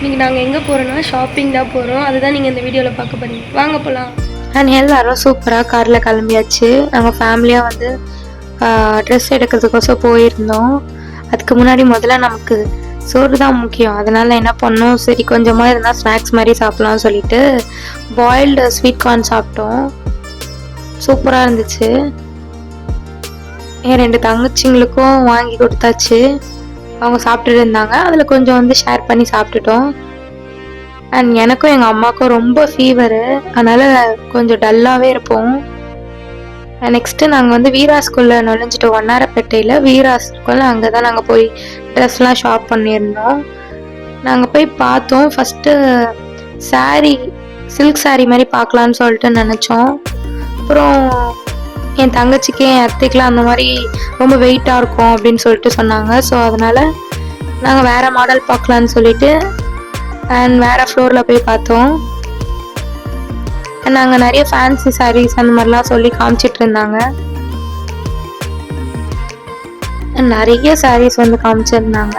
இன்றைக்கி நாங்கள் எங்கே போகிறோன்னா ஷாப்பிங் தான் போகிறோம். அதுதான் நீங்கள் இந்த வீடியோவில் பார்க்க போகிறீங்க. வாங்க போகலாம். அண்ட் எல்லாரும் சூப்பராக காரில் கிளம்பியாச்சு. நாங்கள் ஃபேமிலியாக வந்து ட்ரெஸ் எடுக்கிறதுக்கோசம் போயிருந்தோம். அதுக்கு முன்னாடி முதல்ல நமக்கு சோறு தான் முக்கியம். அதனால் என்ன பண்ணோம், சரி கொஞ்சமாக இருந்தால் ஸ்நாக்ஸ் மாதிரி சாப்பிட்லாம்னு சொல்லிட்டு பாயில்டு ஸ்வீட் கார்ன் சாப்பிட்டோம். சூப்பராக இருந்துச்சு. என் 2 தங்கச்சிங்களுக்கும் வாங்கி கொடுத்தாச்சு. அவங்க சாப்பிட்டுட்டு இருந்தாங்க. அதில் கொஞ்சம் வந்து ஷேர் பண்ணி சாப்பிட்டுட்டோம். அண்ட் எனக்கும் எங்கள் அம்மாவுக்கும் ரொம்ப ஃபீவரு, அதனால் கொஞ்சம் டல்லாகவே இருப்போம். நெக்ஸ்ட்டு நாங்கள் வந்து வீரா ஸ்கூலில் நுழைஞ்சிட்டோம். வண்ணாரப்பேட்டையில் வீரா ஸ்கூலில் அங்கே தான் நாங்கள் போய் ட்ரெஸ்லாம் ஷாப் பண்ணியிருந்தோம். நாங்கள் போய் பார்த்தோம். ஃபஸ்ட்டு சாரீ, சில்க் சாரீ மாதிரி பார்க்கலான்னு சொல்லிட்டு நினச்சோம். அப்புறம் என் தங்கச்சிக்கு என் அத்தைக்கெலாம் அந்த மாதிரி ரொம்ப வெயிட்டாக இருக்கும் அப்படின்னு சொல்லிட்டு சொன்னாங்க. ஸோ அதனால் நாங்கள் வேறு மாடல் பார்க்கலான்னு சொல்லிட்டு அண்ட் வேறு ஃப்ளோரில் போய் பார்த்தோம். நாங்கள் நிறைய ஃபேன்சி சாரீஸ் அந்த மாதிரிலாம் சொல்லி காமிச்சிட்டு இருந்தாங்க. நிறைய சாரீஸ் வந்து காமிச்சிருந்தாங்க.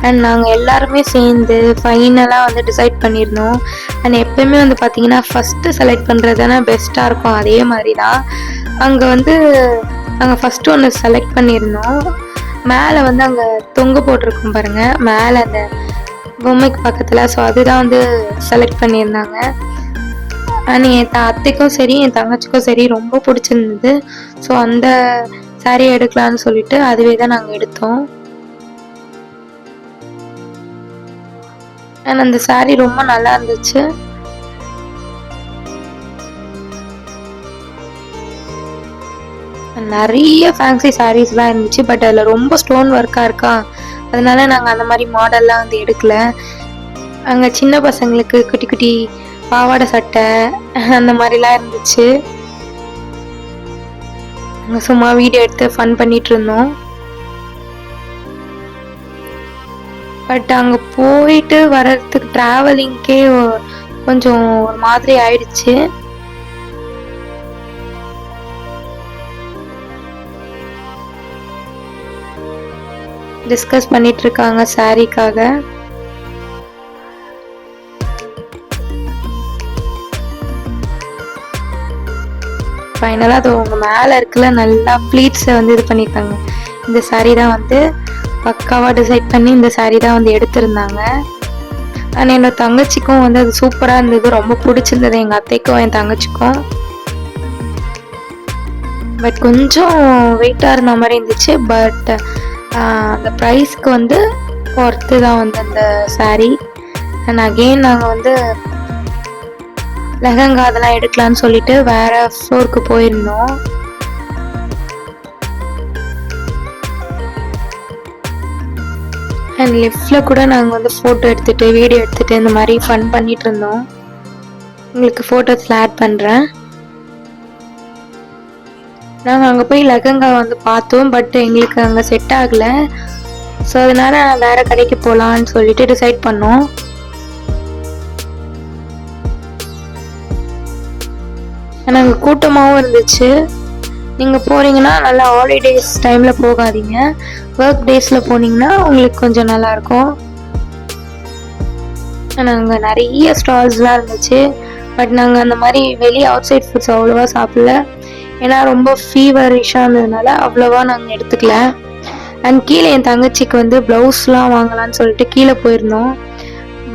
அண்ட் நாங்கள் எல்லாருமே சேர்ந்து ஃபைனலாக வந்து டிசைட் பண்ணியிருந்தோம். அண்ட் எப்போயுமே வந்து பார்த்திங்கன்னா ஃபஸ்ட்டு செலக்ட் பண்ணுறது தானே பெஸ்ட்டாக இருக்கும். அதே மாதிரி தான் அங்கே வந்து நாங்கள் ஃபஸ்ட்டு ஒன்று செலக்ட் பண்ணியிருந்தோம். மேலே வந்து அங்கே தொங்க போட்டிருக்கோம் பாருங்கள், மேலே அந்த பொம்மைக்கு பக்கத்தில். ஸோ அதுதான் வந்து செலக்ட் பண்ணியிருந்தாங்க. அண்ட் என் அத்தைக்கும் சரி என் தங்கச்சிக்கும் சரி ரொம்ப பிடிச்சிருந்தது. ஸோ அந்த சாரீ எடுக்கலான்னு சொல்லிட்டு அதுவே தான் நாங்கள் எடுத்தோம். அண்ட் அந்த சாரீ ரொம்ப நல்லா இருந்துச்சு. நிறைய ஃபேன்சி சாரீஸ்லாம் இருந்துச்சு. பட் அதில் ரொம்ப ஸ்டோன் ஒர்க்காக இருக்கா, அதனால நாங்கள் அந்த மாதிரி மாடல்லாம் வந்து எடுக்கல. அங்கே சின்ன பசங்களுக்கு குட்டி குட்டி பாவாடை சட்டை அந்த மாதிரிலாம் இருந்துச்சு. நாங்கள் சும்மா வீடியோ எடுத்து ஃபன் பண்ணிட்டு இருந்தோம். பட் அங்கே போயிட்டு வர்றதுக்கு ட்ராவலிங்க்கே கொஞ்சம் ஒரு மாதிரி ஆயிடுச்சு. டிஸ்கஸ் பண்ணிட்டு இருக்காங்க சாரிக்காக. ஃபைனலாக அது உங்க மேலே இருக்குல்ல, நல்லா ப்ளீட்ஸை வந்து இது பண்ணியிருக்காங்க. இந்த சாரீ தான் வந்து பக்காவாக டிசைட் பண்ணி இந்த சாரீ தான் வந்து எடுத்திருந்தாங்க. ஆனால் என்னோட தங்கச்சிக்கும் வந்து அது சூப்பராக இருந்தது, ரொம்ப பிடிச்சிருந்தது எங்கள் அத்தைக்கும் என் தங்கச்சிக்கும். பட் கொஞ்சம் வெயிட்டாக இருந்த மாதிரி இருந்துச்சு. பட் அந்த ப்ரைஸ்க்கு வந்து ஒர்த்து தான் வந்து அந்த சாரீ. அண்ட் அகெயின் நாங்கள் வந்து லெஹங்கா அதெல்லாம் எடுக்கலான்னு சொல்லிட்டு வேற ஃப்ளோருக்கு போயிருந்தோம். அண்ட் லெஃப்டில் கூட நாங்கள் வந்து ஃபோட்டோ எடுத்துகிட்டு வீடியோ எடுத்துகிட்டு இந்த மாதிரி ஃபன் பண்ணிட்டு இருந்தோம். உங்களுக்கு ஃபோட்டோஸில் ஆட் பண்ணுறேன். நாங்கள் அங்கே போய் லெஹங்கா வந்து பார்த்தோம். பட் எங்களுக்கு அங்கே செட் ஆகலை. ஸோ அதனால வேறு கடைக்கு போகலான்னு சொல்லிட்டு டிசைட் பண்ணோம். அங்கே கூட்டமாகவும் இருந்துச்சு. நீங்கள் போகிறீங்கன்னா நல்லா ஹாலிடேஸ் டைமில் போகாதீங்க, ஒர்க் டேஸில் போனீங்கன்னா உங்களுக்கு கொஞ்சம் நல்லாயிருக்கும். அங்கே நிறைய ஸ்டால்ஸ்லாம் இருந்துச்சு. பட் நாங்கள் அந்த மாதிரி வெளியே அவுட் சைட் ஃபுட்ஸ் அவ்வளோவா சாப்பிடல. ஏன்னா ரொம்ப ஃபீவரிஷாக இருந்ததுனால அவ்வளோவா நாங்கள் எடுத்துக்கல. அண்ட் கீழே என் தங்கச்சிக்கு வந்து ப்ளவுஸ்லாம் வாங்கலான்னு சொல்லிட்டு கீழே போயிருந்தோம்.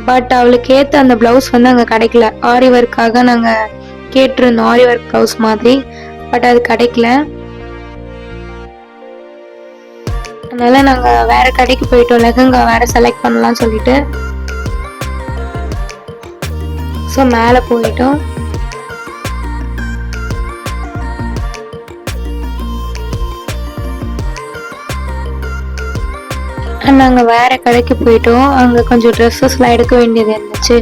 பட் அவளுக்கு ஏற்ற அந்த ப்ளவுஸ் வந்து அங்கே கிடைக்கல. ஆரி ஒர்க்காக நாங்கள் கேட்டிருந்தோம், ஆரி ஒர்க் ப்ளவுஸ் மாதிரி. பட் அது கிடைக்கல. அதனால நாங்கள் வேற கடைக்கு போயிட்டோம், லெஹங்கா வேற செலக்ட் பண்ணலாம்னு சொல்லிட்டு. ஸோ மேலே போயிட்டோம். நாங்கள் வேறு கடைக்கு போயிட்டோம். அங்கே கொஞ்சம் ட்ரெஸ்ஸஸ்லாம் எடுக்க வேண்டியது இருந்துச்சு,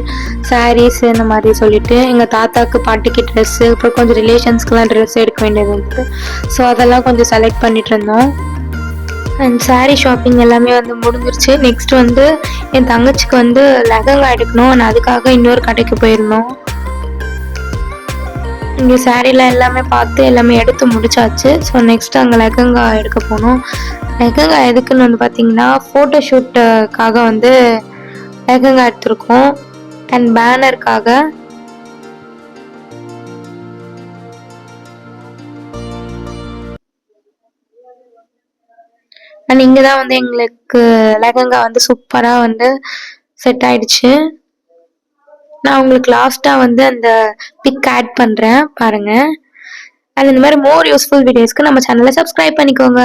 சாரீஸ் இந்த மாதிரி சொல்லிட்டு. எங்கள் தாத்தாக்கு பாட்டிக்கு ட்ரெஸ்ஸு, அப்புறம் கொஞ்சம் ரிலேஷன்ஸ்க்குலாம் ட்ரெஸ் எடுக்க வேண்டியது இருந்தது. ஸோ அதெல்லாம் கொஞ்சம் செலக்ட் பண்ணிட்டு இருந்தோம். அண்ட் சாரீ ஷாப்பிங் எல்லாமே வந்து முடிஞ்சிருச்சு. நெக்ஸ்ட் வந்து என் தங்கச்சிக்கு வந்து லெஹங்கா எடுக்கணும். நான் அதுக்காக இன்னொரு கடைக்கு போயிருந்தோம். இங்கே சாரீலாம் எல்லாமே பார்த்து எல்லாமே எடுத்து முடிச்சாச்சு. ஸோ நெக்ஸ்ட் அங்கே லெஹங்கா எடுக்க போனோம். லெஹங்கா எதுக்குன்னு வந்து பார்த்தீங்கன்னா ஃபோட்டோ ஷூட்டுக்காக வந்து லெஹங்கா எடுத்திருக்கோம் அண்ட் பேனருக்காக. அண்ட் இங்கதான் வந்து எங்களுக்கு லெஹங்கா வந்து சூப்பரா வந்து செட் ஆயிடுச்சு. நான் உங்களுக்கு லாஸ்டா வந்து அந்த பிக் ஆட் பண்றேன் பாருங்க. அண்ட் இந்த மாதிரி மோர் யூஸ்ஃபுல் வீடியோஸ்க்கு நம்ம சேனலை சப்ஸ்கிரைப் பண்ணிக்கோங்க.